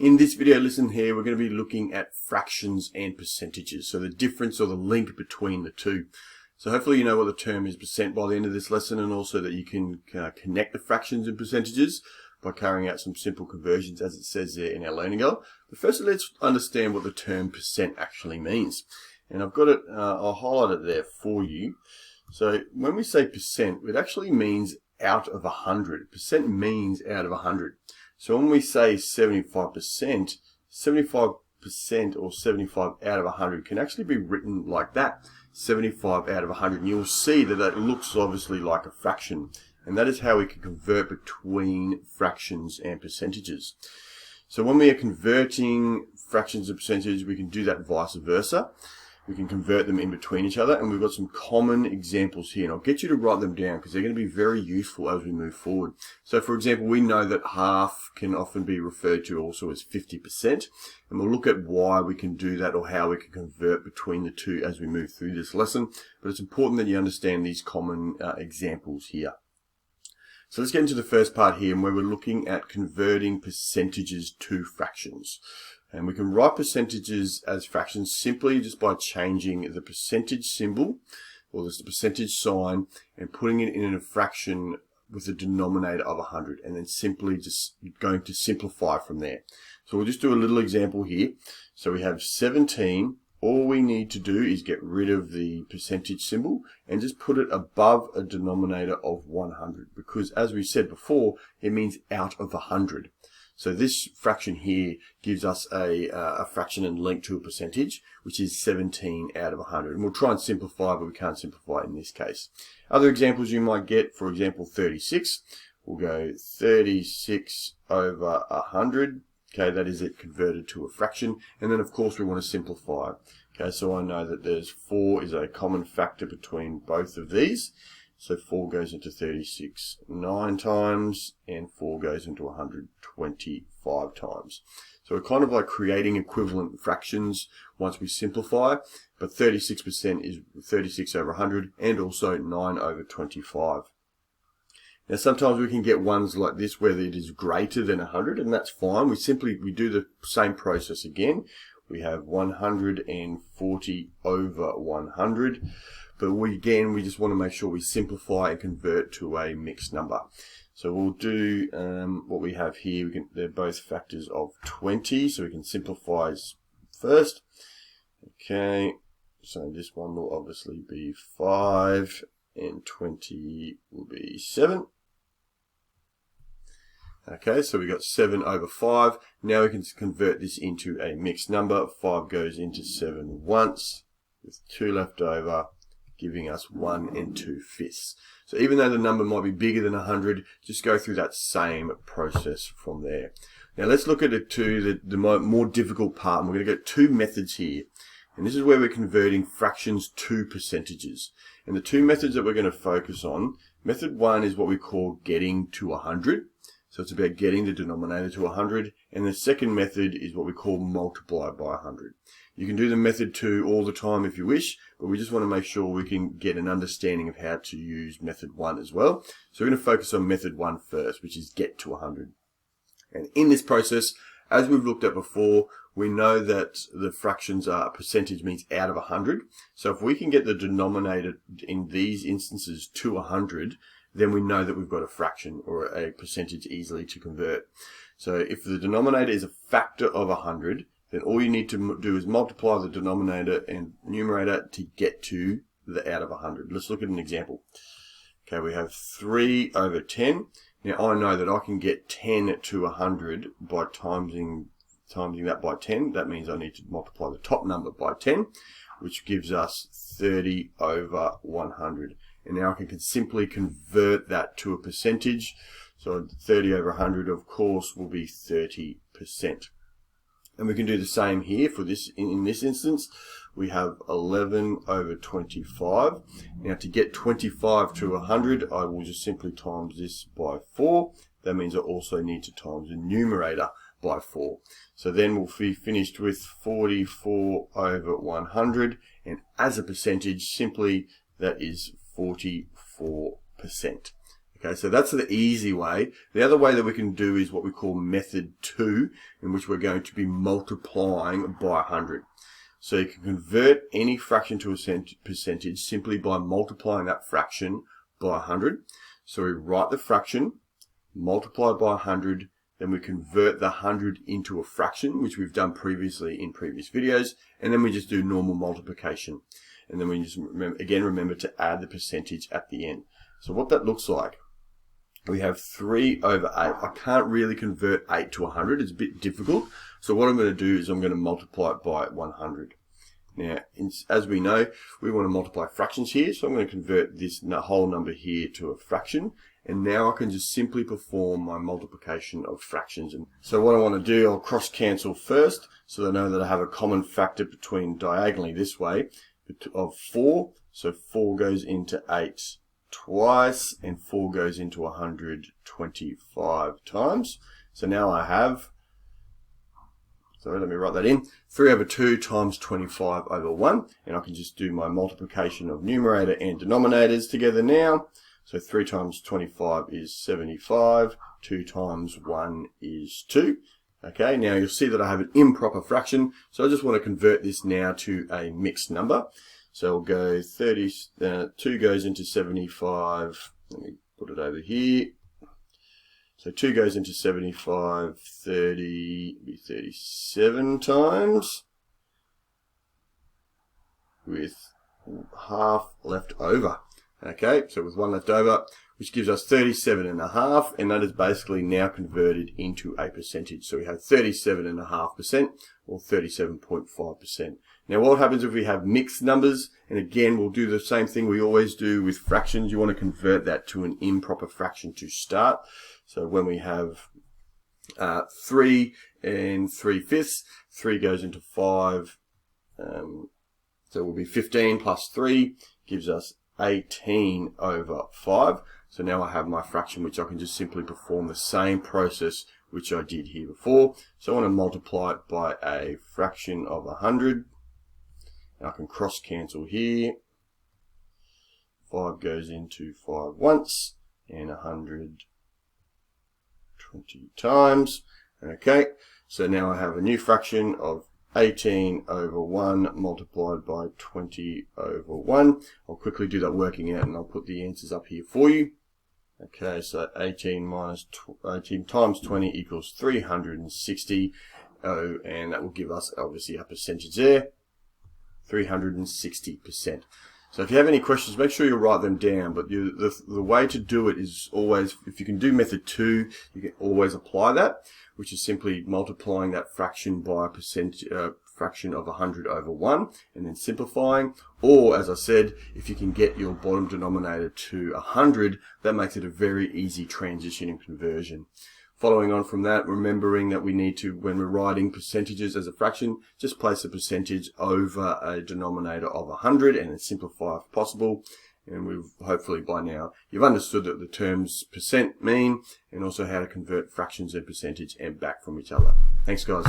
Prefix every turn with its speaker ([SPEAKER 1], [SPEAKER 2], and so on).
[SPEAKER 1] In this video lesson here, we're going to be looking at fractions and percentages, so the difference or the link between the two. So hopefully you know what the term is percent by the end of this lesson, and also that you can connect the fractions and percentages by carrying out some simple conversions as it says there in our learning goal. But first let's understand what the term percent actually means. And I've got it, I'll highlight it there for you. So when we say percent, it actually means out of 100. Percent means out of 100. So when we say 75%, 75% or 75 out of 100 can actually be written like that, 75 out of 100. And you'll see that it looks obviously like a fraction. And that is how we can convert between fractions and percentages. So when we are converting fractions and percentages, we can do that vice versa. We can convert them in between each other, and we've got some common examples here, and I'll get you to write them down because they're going to be very useful as we move forward. So for example, we know that half can often be referred to also as 50%, and we'll look at why we can do that or how we can convert between the two as we move through this lesson. But it's important that you understand these common examples here. So let's get into the first part here, where we're looking at converting percentages to fractions. And we can write percentages as fractions simply just by changing the percentage symbol, or the percentage sign, and putting it in a fraction with a denominator of 100, and then simply just going to simplify from there. So we'll just do a little example here. So we have 17. All we need to do is get rid of the percentage symbol and just put it above a denominator of 100, because as we said before, it means out of 100. So this fraction here gives us a fraction and link to a percentage, which is 17 out of 100. And we'll try and simplify, but we can't simplify it in this case. Other examples you might get, for example, 36. We'll go 36 over 100. Okay, that is it converted to a fraction. And then, of course, we want to simplify. Okay, so I know that there's 4 is a common factor between both of these. So 4 goes into 36 9 times, and 4 goes into 125 times. So we're kind of like creating equivalent fractions once we simplify, but 36% is 36 over 100, and also 9 over 25. Now sometimes we can get ones like this where it is greater than 100, and that's fine. We do the same process again. We have 140 over 100. But we just want to make sure we simplify and convert to a mixed number. So we'll do what we have here. They're both factors of 20, so we can simplify first. Okay, so this one will obviously be 5, and 20 will be 7. Okay, so we got 7 over 5. Now we can convert this into a mixed number. 5 goes into 7 once, with 2 left over, giving us 1 2/5. So even though the number might be bigger than 100, just go through that same process from there. Now let's look at the more difficult part. And we're going to get two methods here. And this is where we're converting fractions to percentages. And the two methods that we're going to focus on, method 1 is what we call getting to 100. So it's about getting the denominator to 100. And the second method is what we call multiply by 100. You can do the method 2 all the time if you wish, but we just want to make sure we can get an understanding of how to use method 1 as well. So we're going to focus on method 1 first, which is get to 100. And in this process, as we've looked at before, we know that the fractions are percentage means out of 100. So if we can get the denominator in these instances to 100, then we know that we've got a fraction or a percentage easily to convert. So if the denominator is a factor of 100, then all you need to do is multiply the denominator and numerator to get to the out of 100. Let's look at an example. Okay, we have 3 over 10. Now I know that I can get 10 to 100 by timesing that by 10. That means I need to multiply the top number by 10, which gives us 30 over 100. And now I can simply convert that to a percentage. So 30 over 100, of course, will be 30%. And we can do the same here for this. In this instance, we have 11 over 25. Now to get 25 to 100, I will just simply times this by 4. That means I also need to times the numerator by 4. So then we'll be finished with 44 over 100. And as a percentage, simply that is 44%. Okay, so that's the easy way. The other way that we can do is what we call method 2, in which we're going to be multiplying by 100. So you can convert any fraction to a percentage simply by multiplying that fraction by 100. So we write the fraction, multiply by 100, then we convert the 100 into a fraction, which we've done previously in previous videos, and then we just do normal multiplication. And then we just remember to add the percentage at the end. So what that looks like, we have 3 over 8. I can't really convert 8 to 100. It's a bit difficult. So what I'm going to do is I'm going to multiply it by 100. Now, as we know, we want to multiply fractions here. So I'm going to convert this whole number here to a fraction. And now I can just simply perform my multiplication of fractions. And so what I want to do, I'll cross cancel first, so that I know that I have a common factor between diagonally this way of 4. So 4 goes into 8 twice, and 4 goes into 125 times. So now I have, sorry, let me write that in, 3 over 2 times 25 over 1, and I can just do my multiplication of numerator and denominators together now. So 3 times 25 is 75, 2 times 1 is 2. Okay, now you'll see that I have an improper fraction, so I just want to convert this now to a mixed number. So we'll go 2 goes into 75, let me put it over here. So 2 goes into 75, 37 times, with half left over. Okay, so with 1 left over, which gives us 37.5, and that is basically now converted into a percentage. So we have 37.5% or 37.5%. Now what happens if we have mixed numbers? And again, we'll do the same thing we always do with fractions. You want to convert that to an improper fraction to start. So when we have 3 and 3/5, 3 goes into 5. So it will be 15 plus 3 gives us 18 over 5. So now I have my fraction, which I can just simply perform the same process which I did here before. So I want to multiply it by a fraction of 100. And I can cross cancel here. 5 goes into 5 once, and 120 times. Okay, so now I have a new fraction of 18 over 1 multiplied by 20 over 1. I'll quickly do that working out, and I'll put the answers up here for you. Okay, so 18 times 20 equals 360. Oh, and that will give us obviously a percentage there, 360%. So if you have any questions, make sure you write them down. But the way to do it is always, if you can do method 2, you can always apply that, which is simply multiplying that fraction by a fraction of 100 over 1, and then simplifying. Or, as I said, if you can get your bottom denominator to 100, that makes it a very easy transition and conversion. Following on from that, remembering that we need to, when we're writing percentages as a fraction, just place a percentage over a denominator of 100 and then simplify if possible. And we've hopefully by now, you've understood that the terms percent mean, and also how to convert fractions and percentage and back from each other. Thanks guys.